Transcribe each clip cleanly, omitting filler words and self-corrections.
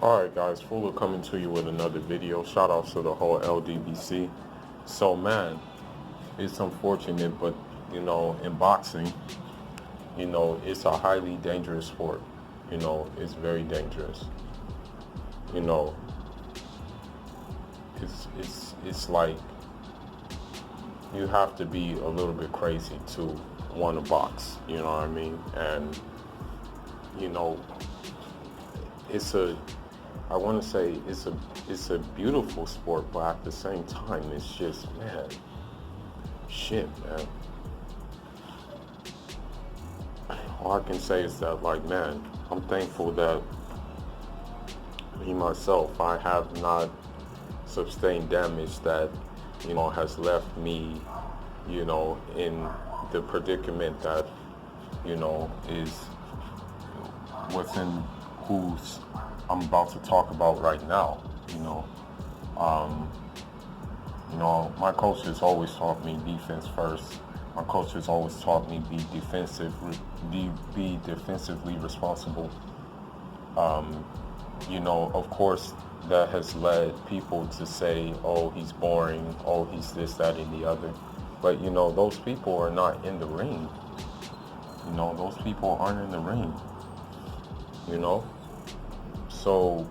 Alright guys, Fuller coming to you with another video. Shout out to the whole LDBC. So man, it's unfortunate, but in boxing, it's a highly dangerous sport. It's very dangerous. You know, it's like you have to be a little bit crazy to want to box, you know what I mean? And I want to say it's a beautiful sport, but at the same time, it's just, man, shit, man. All I can say is that, like, man, I'm thankful that me, myself, I have not sustained damage that, has left me, in the predicament that, is within who's I'm about to talk about right now. My coach has always taught me defense first. My coach has always taught me be defensively responsible. Of course, that has led people to say, oh, he's boring, oh, he's this, that, and the other. But, those people are not in the ring. Those people aren't in the ring. So,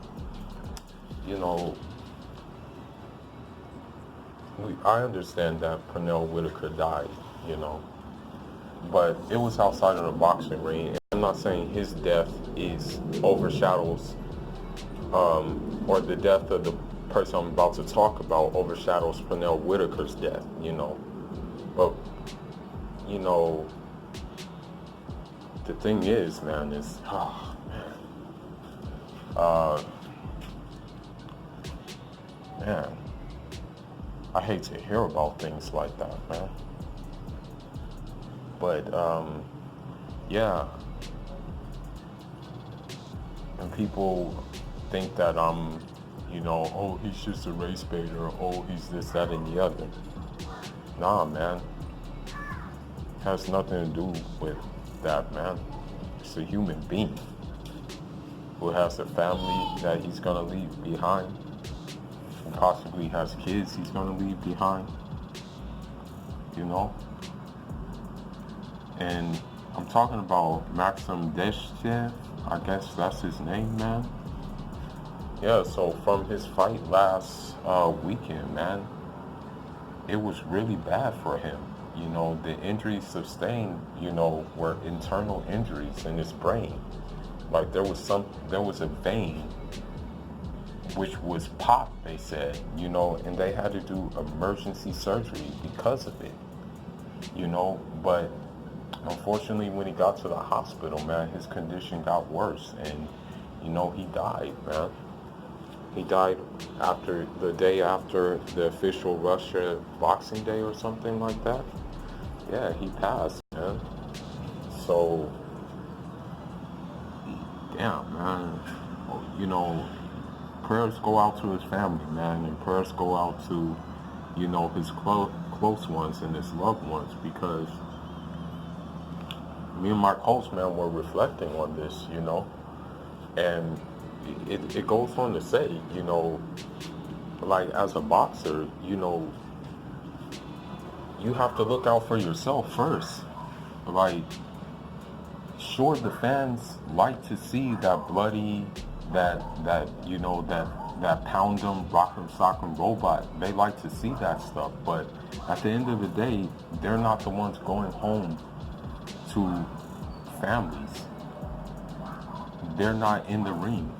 I understand that Pernell Whitaker died, but it was outside of the boxing ring. I'm not saying his death overshadows, or the death of the person I'm about to talk about overshadows Pernell Whitaker's death, But, the thing is, man, man, I hate to hear about things like that, man. But, yeah. And people think that I'm, oh, he's just a race baiter, oh, he's this, that, and the other. Nah, man. It has nothing to do with that, man. It's a human being who has a family that he's gonna leave behind, and possibly has kids he's gonna leave behind, And I'm talking about Maxim Dadashev, I guess that's his name, man. Yeah, so from his fight last weekend, man, it was really bad for him. The injuries sustained, were internal injuries in his brain. Like there was a vein which was popped, they said, and they had to do emergency surgery because of it, but unfortunately when he got to the hospital, man, his condition got worse and, he died, man. He died after the day after the official Russia Boxing Day or something like that. Yeah, he passed, man. So, damn, man, prayers go out to his family, man, and prayers go out to, his close ones and his loved ones, because me and my coach, man, were reflecting on this, and it goes on to say, like as a boxer, you have to look out for yourself first. Like, sure, the fans like to see that bloody, that pound 'em, rock 'em, sock 'em robot. They like to see that stuff, but at the end of the day, they're not the ones going home to families. They're not in the ring.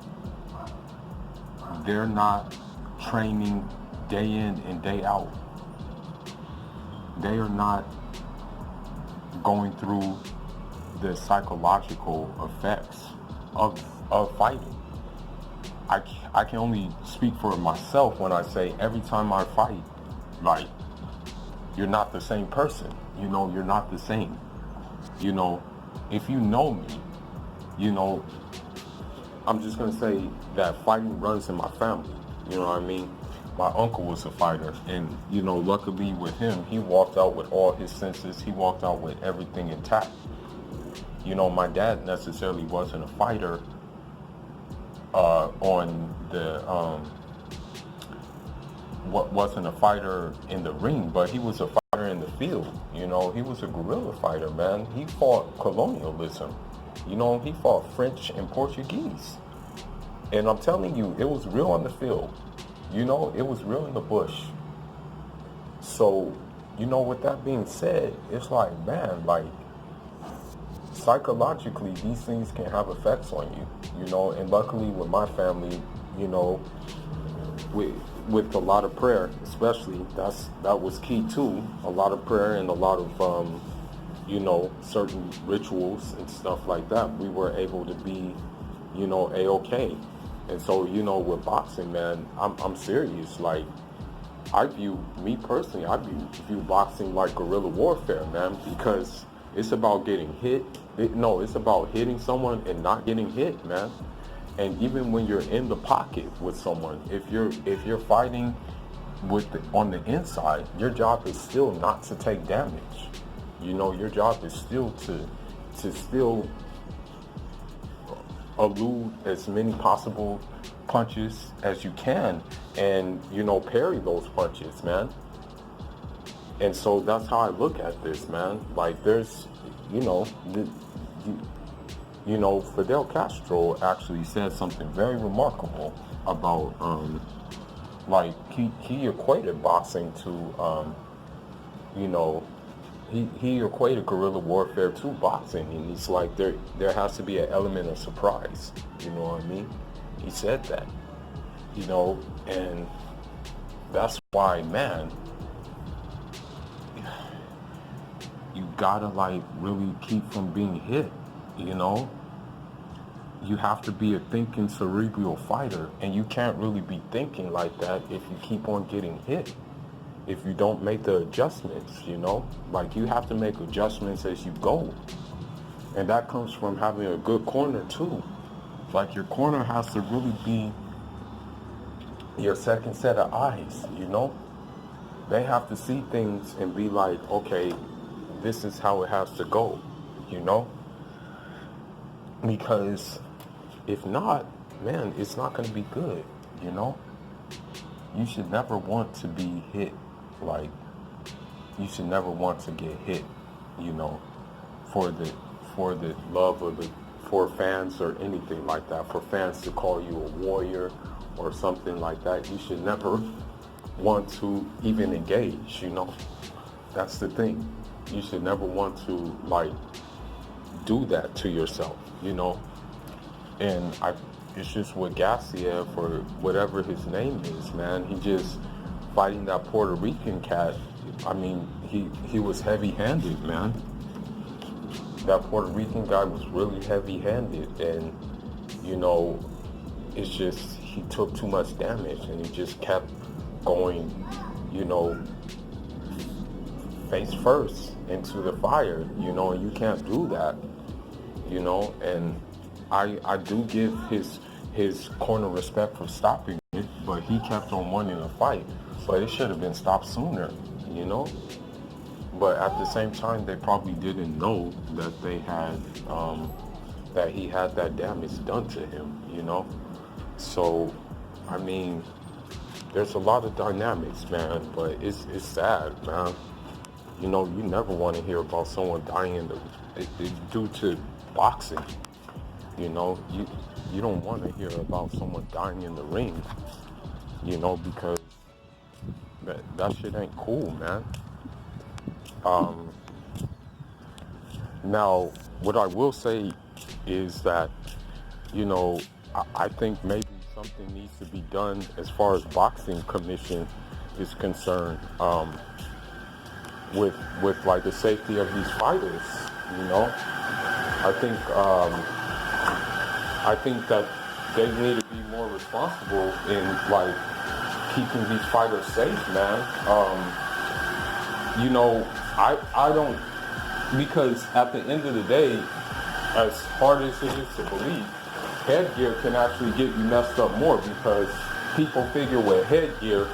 They're not training day in and day out. They are not going through the psychological effects of fighting. I can only speak for myself when I say every time I fight, like, you're not the same person. You're not the same. If you know me, I'm just going to say that fighting runs in my family. You know what I mean? My uncle was a fighter, and, luckily with him, he walked out with all his senses. He walked out with everything intact. My dad necessarily wasn't a fighter, on the what wasn't a fighter in the ring, but he was a fighter in the field. You know, he was a guerrilla fighter, man. He fought colonialism. You know, he fought French and Portuguese. And I'm telling you, it was real on the field. You know, it was real in the bush. So, you know, with that being said, it's like, man, like, psychologically, these things can have effects on you, you know, and luckily with my family, you know, with a lot of prayer, especially, that was key too, a lot of prayer and a lot of, you know, certain rituals and stuff like that, we were able to be, you know, A-okay. And so, you know, with boxing, man, I'm serious. Like, me personally, I view boxing like guerrilla warfare, man, because it's about getting hit. It's about hitting someone and not getting hit, man. And even when you're in the pocket with someone, if you're fighting on the inside, your job is still not to take damage. You know, your job is still to still elude as many possible punches as you can, and, you know, parry those punches, man. And so that's how I look at this, man. Like, there's, you know, Fidel Castro actually said something very remarkable about, like, he equated boxing to, you know, he equated guerrilla warfare to boxing, and he's like, there has to be an element of surprise. You know what I mean? He said that, you know, and that's why, man, you gotta, like, really keep from being hit, you know? You have to be a thinking cerebral fighter, and you can't really be thinking like that if you keep on getting hit. If you don't make the adjustments, you know? Like, you have to make adjustments as you go. And that comes from having a good corner too. Like, your corner has to really be your second set of eyes, you know? They have to see things and be like, okay, this is how it has to go, you know? Because if not, man, it's not going to be good, you know? You should never want to be hit. Like, you should never want to get hit, you know, for the love of for fans or anything like that, for fans to call you a warrior or something like that. You should never want to even engage, you know. That's the thing. You should never want to, like, do that to yourself, you know. And it's just with Gassiev, or whatever his name is, man. He just fighting that Puerto Rican cat. I mean, he was heavy-handed, man. That Puerto Rican guy was really heavy-handed, and, you know, it's just, he took too much damage, and he just kept going, you know, face first into the fire, you know, and you can't do that, you know. And I do give his corner respect for stopping it, but he kept on wanting to fight. But it should have been stopped sooner, you know. But at the same time, they probably didn't know that they had, that he had that damage done to him, you know. So, I mean, there's a lot of dynamics, man, but it's sad, man. You know, you never want to hear about someone dying due to boxing. You know, you don't want to hear about someone dying in the ring, you know, because that shit ain't cool, man. Now, what I will say is that, you know, I think maybe something needs to be done as far as boxing commission is concerned, with like the safety of these fighters, you know. I think that they need to be more responsible in, like, keeping these fighters safe, man. You know, I don't, because at the end of the day, as hard as it is to believe, headgear can actually get you messed up more, because people figure with headgear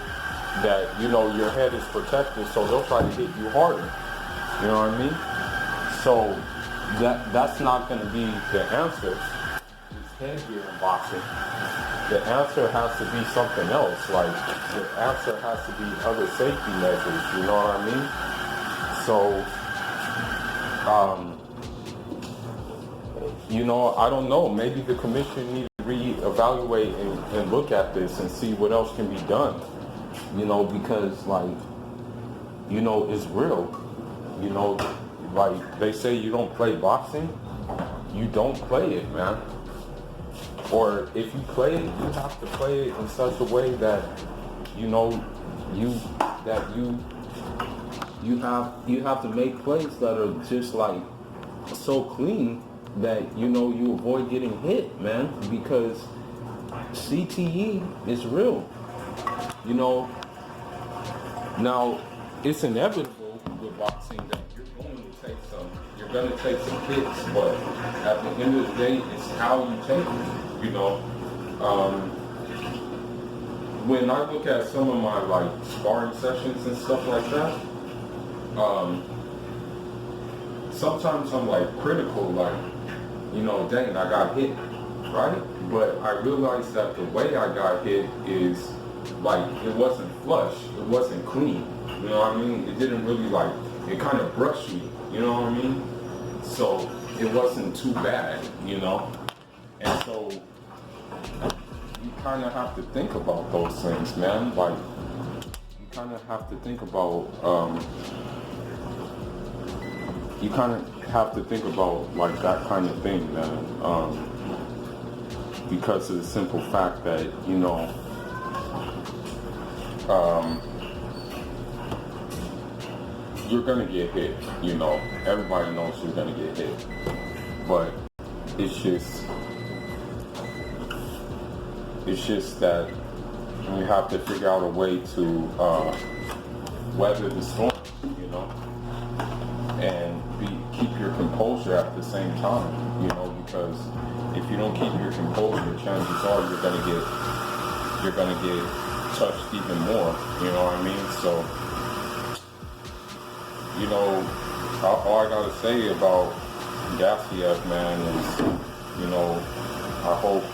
that, you know, your head is protected, so they'll try to hit you harder. You know what I mean? So that's not going to be the answer. headgear in boxing, the answer has to be something else. Like, the answer has to be other safety measures, you know what I mean? So, I don't know. Maybe the commission needs to reevaluate and look at this and see what else can be done. Because it's real. Like they say, you don't play boxing, you don't play it, man. Or if you play it, you have to play it in such a way that you have to make plays that are just like so clean that you avoid getting hit, man, because CTE is real. Now it's inevitable with boxing that you're going to take some hits, but at the end of the day, it's how you take it. When I look at some of my sparring sessions and stuff like that, sometimes I'm critical, dang, I got hit, right? But I realized that the way I got hit is it wasn't flush, it wasn't clean. You know what I mean? It didn't really it kind of brushed me. You know what I mean? So it wasn't too bad, And so you kind of have to think about those things, man. You kind of have to think about, that kind of thing, man. Because of the simple fact that, you're gonna get hit, everybody knows you're gonna get hit, but it's just that you have to figure out a way to weather the storm, and keep your composure at the same time, because if you don't keep your composure, chances are you're gonna get touched even more, you know what I mean? So, all I gotta say about Dadashev, man, is, I hope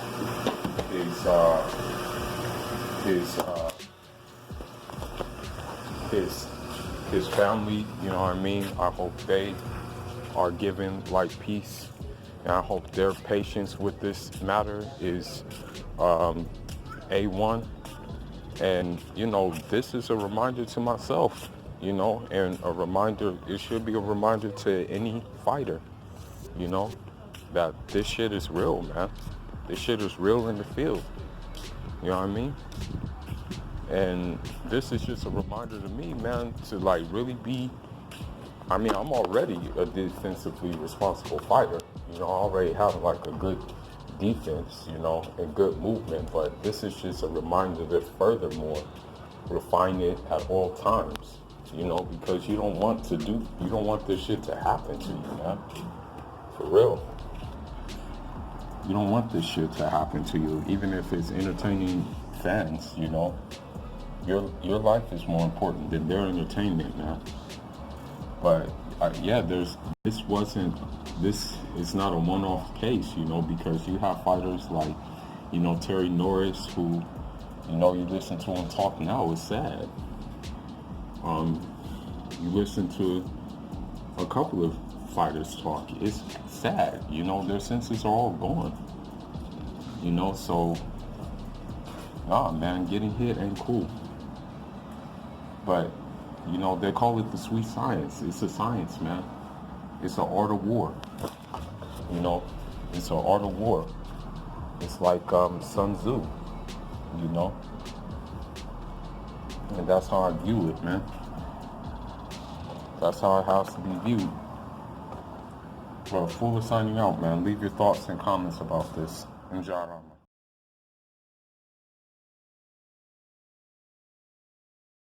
his family, you know what I mean? I hope they are given peace, and I hope their patience with this matter is A1. And this is a reminder to myself, and a reminder, it should be a reminder to any fighter, that this shit is real, man. This shit is real in the field. You know what I mean? And this is just a reminder to me, man, to really be, I'm already a defensively responsible fighter. I already have a good defense, and good movement, but this is just a reminder to furthermore refine it at all times, because you don't want this shit to happen to you, man. For real. You don't want this shit to happen to you, even if it's entertaining fans, Your life is more important than their entertainment, man. But this is not a one-off case, because you have fighters like, Terry Norris, who, you listen to him talk now, it's sad. You listen to a couple of fighters talk, it's sad, their senses are all gone. So, nah, man, getting hit ain't cool. But, they call it the sweet science. It's a science, man. It's an art of war. It's an art of war. It's like Sun Tzu, And that's how I view it, man. That's how it has to be viewed. Well, Fuller signing out, man. Leave your thoughts and comments about this. Enjoy.